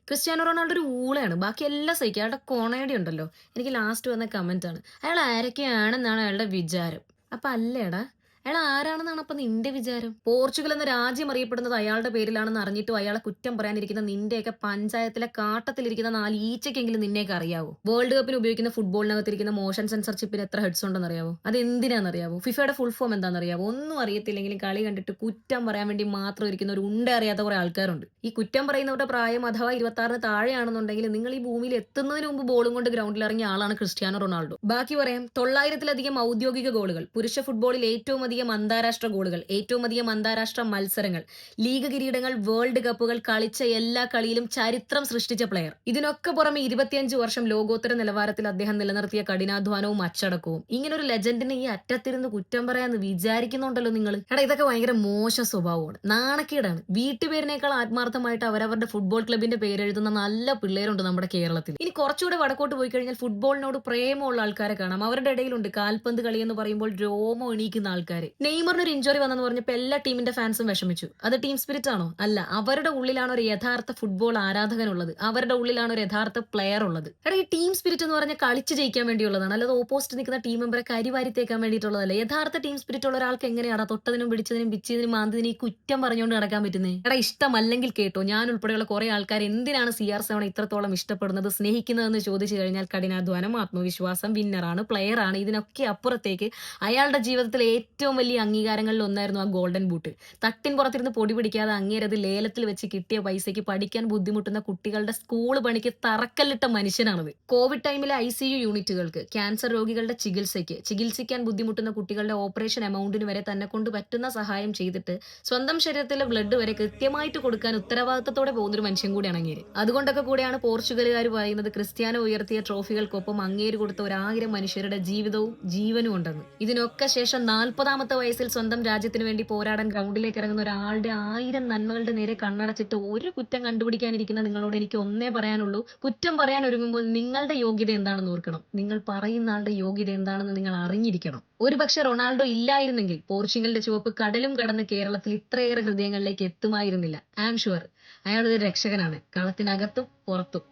Cristiano Ronaldo ഒരു ഊളയാണ്. ബാക്കി എല്ലാം സഹിക്കും. അയാളുടെ കൊണേടി ഉണ്ടല്ലോ. എനിക്ക് ലാസ്റ്റ് വന്ന കമന്റാണ്. അയാൾ ആരൊക്കെയാണെന്നാണ് അയാളുടെ വിചാരം. അപ്പൊ അല്ലേടാ? അയാൾ ആരാണെന്നാണ് അപ്പൊ നിന്റെ വിചാരം? പോർച്ചുഗൽ എന്ന രാജ്യം അറിയപ്പെടുന്നത് അയാളുടെ പേരിലാണെന്ന് അറിഞ്ഞിട്ടും അയാളെ കുറ്റം പറയാനിരിക്കുന്ന നിന്റെയൊക്കെ പഞ്ചായത്തിലെ കാട്ടത്തിലിരിക്കുന്ന 4 ഈച്ചയ്ക്കെങ്കിലും നിന്നെയൊക്കെ അറിയാവോ? വേൾഡ് കപ്പിന് ഉപയോഗിക്കുന്ന ഫുട്ബോളിനകത്തിരിക്കുന്ന മോഷൻ സെൻസർ ചിപ്പിന് എത്ര ഹെഡ്സ് ഉണ്ടെന്ന് അറിയാവോ? അത് എന്തിനാണെന്നറിയാവോ? ഫിഫയുടെ ഫുൾ ഫോം എന്താണെന്നറിയാവോ? ഒന്നും അറിയത്തില്ലെങ്കിലും കളി കണ്ടിട്ട് കുറ്റം പറയാൻ വേണ്ടി മാത്രം ഇരിക്കുന്ന ഒരു ഉണ്ട അറിയാത്ത കുറെ ആൾക്കാരുണ്ട്. ഈ കുറ്റം പറയുന്നവരുടെ പ്രായം അഥവാ 26 താഴെയാണെന്നുണ്ടെങ്കിൽ നിങ്ങൾ ഈ ഭൂമിയിൽ എത്തുന്നതിന് മുമ്പ് ബോളും കൊണ്ട് ഗ്രൗണ്ടിൽ ഇറങ്ങിയ ആളാണ് ക്രിസ്ത്യാനോ റൊണാൾഡോ. ബാക്കി പറയാം, 900-ലധികം ഔദ്യോഗിക ഗോളുകൾ, പുരുഷ ഫുട്ബോളിൽ ഏറ്റവും അധികം അന്താരാഷ്ട്ര ഗോളുകൾ, ഏറ്റവും അധികം അന്താരാഷ്ട്ര മത്സരങ്ങൾ, ലീഗ് കിരീടങ്ങൾ, വേൾഡ് കപ്പുകൾ, കളിച്ച എല്ലാ കളിയിലും ചരിത്രം സൃഷ്ടിച്ച പ്ലെയർ. ഇതിനൊക്കെ പുറമെ 25 വർഷം ലോകോത്തര നിലവാരത്തിൽ അദ്ദേഹം നിലനിർത്തിയ കഠിനാധ്വാനവും അച്ചടക്കവും. ഇങ്ങനെ ഒരു ലെജൻഡിനെ ഈ അറ്റത്തിരുന്ന് കുറ്റം പറയാന്ന് വിചാരിക്കുന്നുണ്ടല്ലോ നിങ്ങൾ. എടാ, ഇതൊക്കെ ഭയങ്കര മോശം സ്വഭാവമാണ്, നാണക്കേടാണ്. വീട്ടുപേരിനേക്കാൾ ആത്മാർത്ഥമായിട്ട് അവരവരുടെ ഫുട്ബോൾ ക്ലബിന്റെ പേരെഴുതുന്ന നല്ല പിള്ളേരുണ്ട് നമ്മുടെ കേരളത്തിൽ. ഇനി കുറച്ചുകൂടെ വടക്കോട്ട് പോയി കഴിഞ്ഞാൽ ഫുട്ബോളിനോട് പ്രേമമുള്ള ആൾക്കാരെ കാണാം. അവരുടെ ഇടയിലുണ്ട് കാൽപന്ത് കളി എന്ന് പറയുമ്പോൾ രോമം എണീക്കുന്ന ആൾക്കാർ. നെയ്മറിന് ഒരു ഇഞ്ചുറി വന്നെന്ന് പറഞ്ഞപ്പോൾ എല്ലാ ടീമിന്റെ ഫാൻസും വിഷമിച്ചു. അത് ടീം സ്പിരിറ്റ് ആണോ? അല്ല. അവരുടെ ഉള്ളിലാണ് ഒരു യഥാർത്ഥ ഫുട്ബോൾ ആരാധകനുള്ളത്. അവരുടെ ഉള്ളിലാണ് ഒരു യഥാർത്ഥ പ്ലെയർ ഉള്ളത്. എടാ, ഈ ടീം സ്പിരിറ്റ് എന്ന് പറഞ്ഞാൽ കളിച്ച് ജയിക്കാൻ വേണ്ടിയുള്ളതാണ്, അല്ലാതെ ഓപ്പോസിറ്റ് നിൽക്കുന്ന ടീം മെമ്പറെ കരിവാരി തേക്കാൻ വേണ്ടിയിട്ടുള്ളതല്ല. യഥാർത്ഥ ടീം സ്പിരിറ്റ് ഉള്ള ഒരാൾക്ക് എങ്ങനെയാണ് തൊട്ടതിനും പിടിച്ചതിനും പിച്ചതിനും മാന്തതിനും ഈ കുറ്റം പറഞ്ഞുകൊണ്ട് നടക്കാൻ പറ്റുന്നത്? എടാ, ഇഷ്ടമല്ലെങ്കിൽ കേട്ടോ, ഞാൻ ഉൾപ്പെടെയുള്ള കുറെ ആൾക്കാർ എന്തിനാണ് CR7 ഇത്രത്തോളം ഇഷ്ടപ്പെടുന്നത്, സ്നേഹിക്കുന്നതെന്ന് ചോദിച്ചു കഴിഞ്ഞാൽ കഠിനാധ്വാനം, ആത്മവിശ്വാസം, വിന്നറാണ്, പ്ലെയർ ആണ്. ഇതിനൊക്കെ അപ്പുറത്തേക്ക് അയാളുടെ ജീവിതത്തിൽ ഏറ്റവും വലിയ അംഗീകാരങ്ങളിൽ ഒന്നായിരുന്നു ആ ഗോൾഡൻ ബൂട്ട്. തട്ടിൻ പുറത്തിരുന്ന് പൊടി പിടിക്കാതെ അങ്ങേരത് ലേലത്തിൽ വെച്ച് കിട്ടിയ പൈസയ്ക്ക് പഠിക്കാൻ ബുദ്ധിമുട്ടുന്ന കുട്ടികളുടെ സ്കൂൾ പണിക്ക് തറക്കല്ലിട്ട മനുഷ്യനാണത്. കോവിഡ് ടൈമിലെ ICU യൂണിറ്റുകൾക്ക്, ക്യാൻസർ രോഗികളുടെ ചികിത്സിക്കാൻ ബുദ്ധിമുട്ടുന്ന കുട്ടികളുടെ ഓപ്പറേഷൻ എമൗണ്ടിന് വരെ തന്നെ കൊണ്ട് പറ്റുന്ന സഹായം ചെയ്തിട്ട് സ്വന്തം ശരീരത്തിലെ ബ്ലഡ് വരെ കൃത്യമായിട്ട് കൊടുക്കാൻ ഉത്തരവാദിത്തത്തോടെ പോകുന്നൊരു മനുഷ്യൻ കൂടിയാണ് അങ്ങേര്. അതുകൊണ്ടൊക്കെ കൂടെയാണ് പോർച്ചുഗലുകാർ പറയുന്നത് ക്രിസ്ത്യാനോ ഉയർത്തിയ ട്രോഫികൾക്കൊപ്പം അങ്ങേര് കൊടുത്ത 1000 മനുഷ്യരുടെ ജീവിതവും ജീവനും ഉണ്ടെന്ന്. ഇതിനൊക്കെ ശേഷം 40-ാമത്തെ വയസ്സിൽ സ്വന്തം രാജ്യത്തിന് വേണ്ടി പോരാടാൻ ഗ്രൗണ്ടിലേക്ക് ഇറങ്ങുന്ന ഒരാളുടെ 1000 നന്മകളുടെ നേരെ കണ്ണടച്ചിട്ട് ഒരു കുറ്റം കണ്ടുപിടിക്കാനിരിക്കുന്ന നിങ്ങളോട് എനിക്ക് ഒന്നേ പറയാനുള്ളൂ: കുറ്റം പറയാൻ ഒരുങ്ങുമ്പോൾ നിങ്ങളുടെ യോഗ്യത എന്താണെന്ന് ഓർക്കണം. നിങ്ങൾ പറയുന്ന ആളുടെ യോഗ്യത എന്താണെന്ന് നിങ്ങൾ അറിഞ്ഞിരിക്കണം. ഒരുപക്ഷെ റൊണാൾഡോ ഇല്ലായിരുന്നെങ്കിൽ പോർച്ചുഗലിന്റെ ചുവപ്പ് കടലും കടന്ന് കേരളത്തിൽ ഇത്രയേറെ ഹൃദയങ്ങളിലേക്ക് എത്തുമായിരുന്നില്ല. ഐ ആം ഷുവർ അയാൾ ഒരു രക്ഷകനാണ്, കളത്തിനകത്തും പുറത്തും.